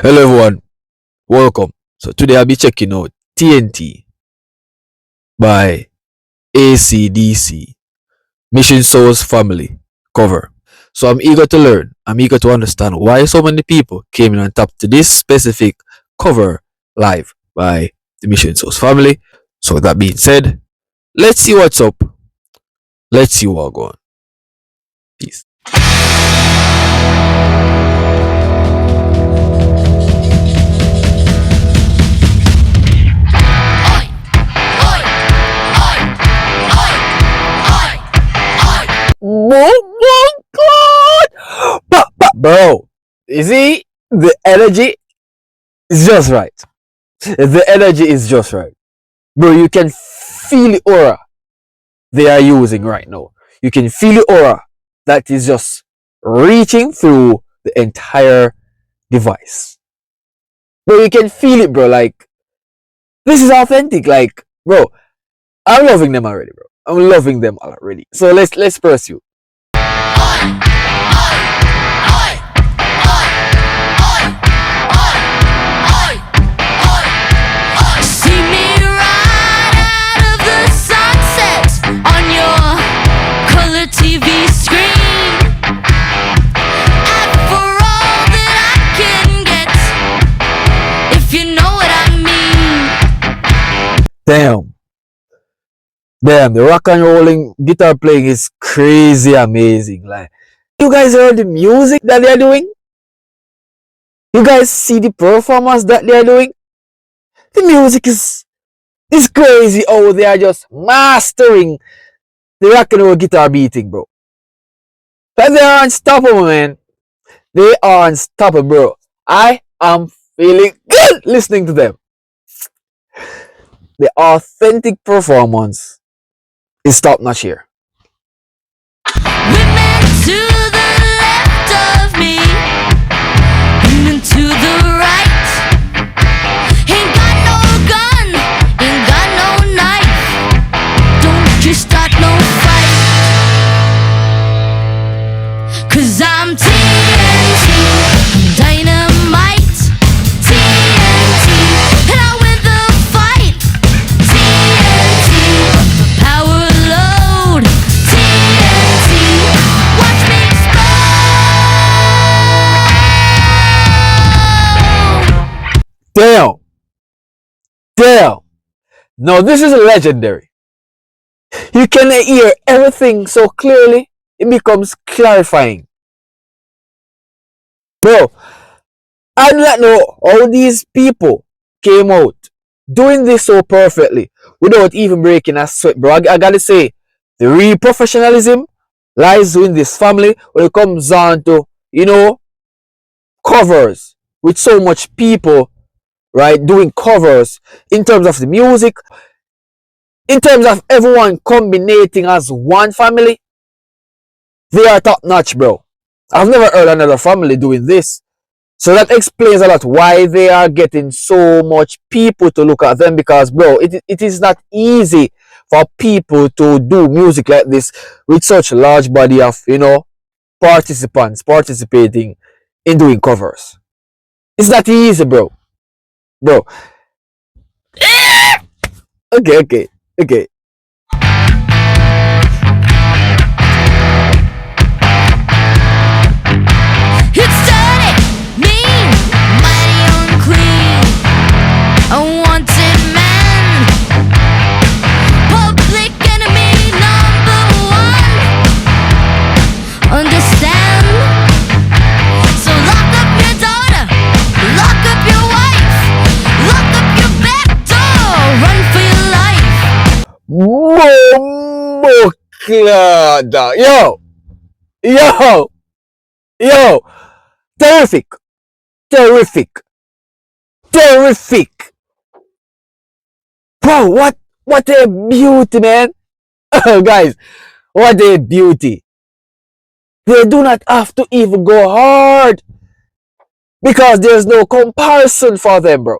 Hello everyone, welcome. So today I'll be checking out T.N.T by AC/DC Mission Soul's Family cover. So I'm eager to learn, I'm eager to understand why so many people came in on top to this specific cover live by the Mission Soul's Family. So with that being said, let's see what's up. Let's see what's going on. Peace. Oh my god! Bro, you see, the energy is just right. The energy is just right. Bro, you can feel the aura they are using right now. You can feel the aura that is just reaching through the entire device. Bro, you can feel it, bro. Like, this is authentic. Like, bro, I'm loving them already, bro. I'm loving them already. So let's pursue. TV screen, and for all that I can get, if you know what I mean. Damn, the rock and rolling guitar playing is crazy amazing. Like, you guys heard the music that they're doing? You guys see the performance that they're doing? The music is crazy. Oh, they are just mastering the rock and roll guitar beating, bro. But they are unstoppable, man. They are unstoppable, bro. I am feeling good listening to them. The authentic performance is top notch here. Women to the left of me, women to the right. Ain't got no gun, ain't got no knife. Don't you start no fight, 'cause I'm T.N.T, dynamite. T.N.T, and I win the fight. T.N.T, power load. T.N.T, watch me explode. Damn. Now this is legendary. You can hear everything so clearly, it becomes clarifying. Bro, I do not know how these people came out doing this so perfectly without even breaking a sweat, bro. I gotta say, the real professionalism lies in this family when it comes down to, covers with so much people, right, doing covers in terms of the music, in terms of everyone combinating as one family. They are top notch, bro. I've never heard another family doing this. So that explains a lot why they are getting so much people to look at them, because, bro, it is not easy for people to do music like this with such a large body of, participants participating in doing covers. It's not easy, bro. Bro. Okay. It's dirty, mean, mighty unclean, a wanted man, public enemy #1. Understand? So lock up your daughter, lock up your wife, lock up your back door, run for your life. Whoa, yo, terrific, bro. What a beauty, man. Guys, what a beauty. They do not have to even go hard because there's no comparison for them, bro.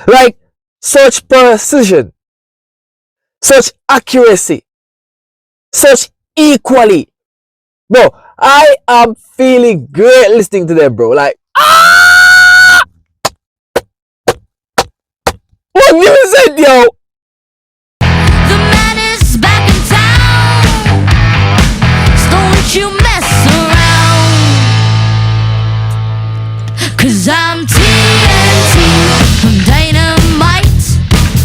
Like, such precision, such accuracy, such equally. Bro, I am feeling great listening to them, bro. Like, Magnificent, yo! The man is back in town. So don't you mess around. 'Cause I'm T.N.T. I'm dynamite.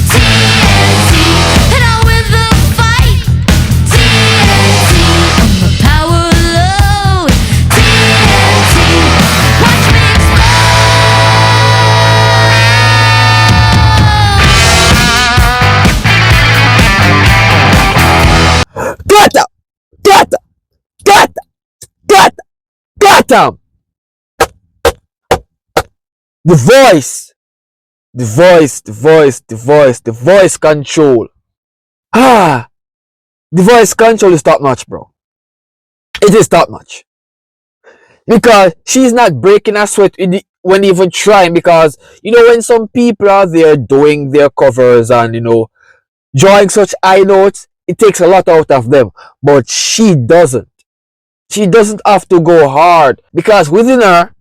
T.N.T. and I'll win the fight. T.N.T. I'm a power load. T.N.T. watch me Gata! Gata! Gata! Gata! Gata! The voice! The voice, the voice, the voice, the voice control. Ah! The voice control is top notch, bro. It is top notch. Because she's not breaking a sweat when even trying. Because, when some people are there doing their covers and, drawing such high notes, it takes a lot out of them. But she doesn't. She doesn't have to go hard. Because within her,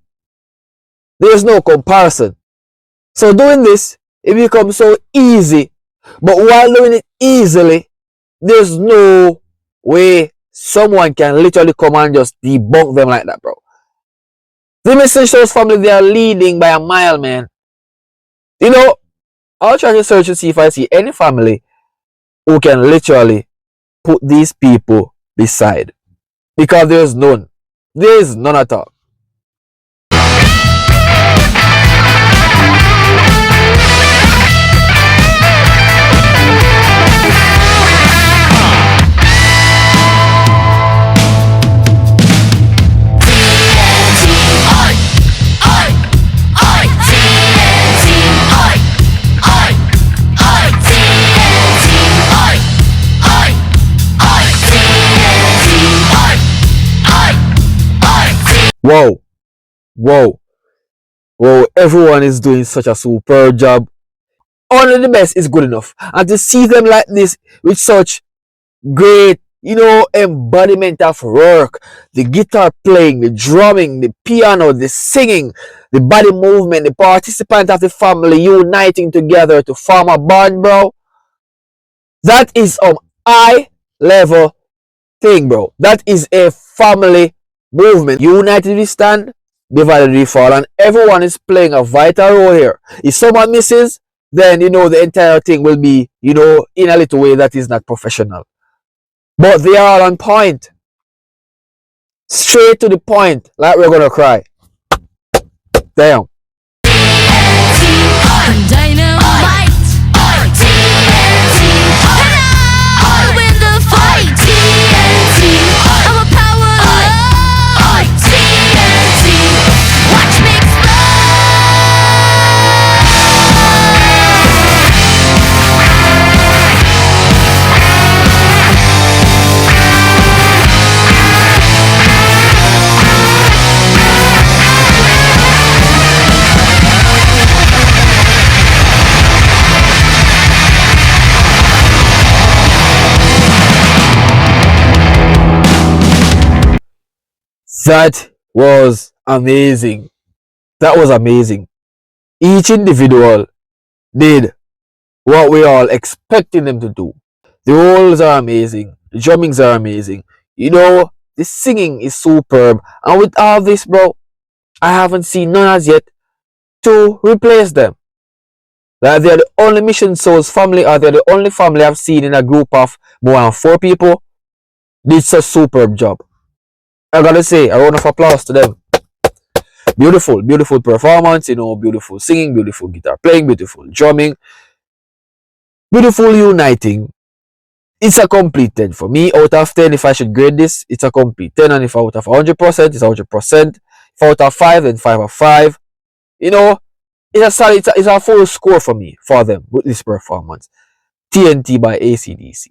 there's no comparison. So doing this, it becomes so easy. But while doing it easily, there's no way someone can literally come and just debunk them like that, bro. The Messengers family, they are leading by a mile, man. I'll try to search to see if I see any family who can literally put these people beside. Because there's none. There is none at all. Whoa, whoa, whoa, everyone is doing such a superb job. Only the best is good enough. And to see them like this with such great, embodiment of work, the guitar playing, the drumming, the piano, the singing, the body movement, the participants of the family uniting together to form a band, bro. That is high level thing, bro. That is a family movement. United we stand, divided we fall, and everyone is playing a vital role here. If someone misses, then the entire thing will be, in a little way that is not professional. But they are all on point. Straight to the point, like we're gonna cry. Damn. That was amazing. That was amazing. Each individual did what we all expecting them to do. The roles are amazing. The drummings are amazing. The singing is superb. And with all this, bro, I haven't seen none as yet to replace them. Like they're the only Mission Souls family, or they're the only family I've seen in a group of more than 4 people. Did such a superb job. I gotta say, a round of applause to them. Beautiful, beautiful performance, beautiful singing, beautiful guitar playing, beautiful drumming, beautiful uniting. It's a complete 10 for me. Out of 10, if I should grade this, it's a complete 10. And if out of 100%, it's 100%. If out of 5, then 5 of 5. It's a solid, it's a full score for me, for them, with this performance. T.N.T by AC/DC.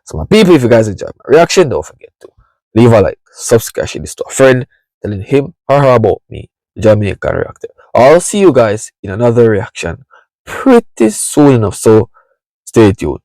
So my people, if you guys enjoyed my reaction, don't forget to leave a like, subscribe, share this to a friend, telling him or her about me, the Jamaican Reactor. I'll see you guys in another reaction pretty soon enough, so stay tuned.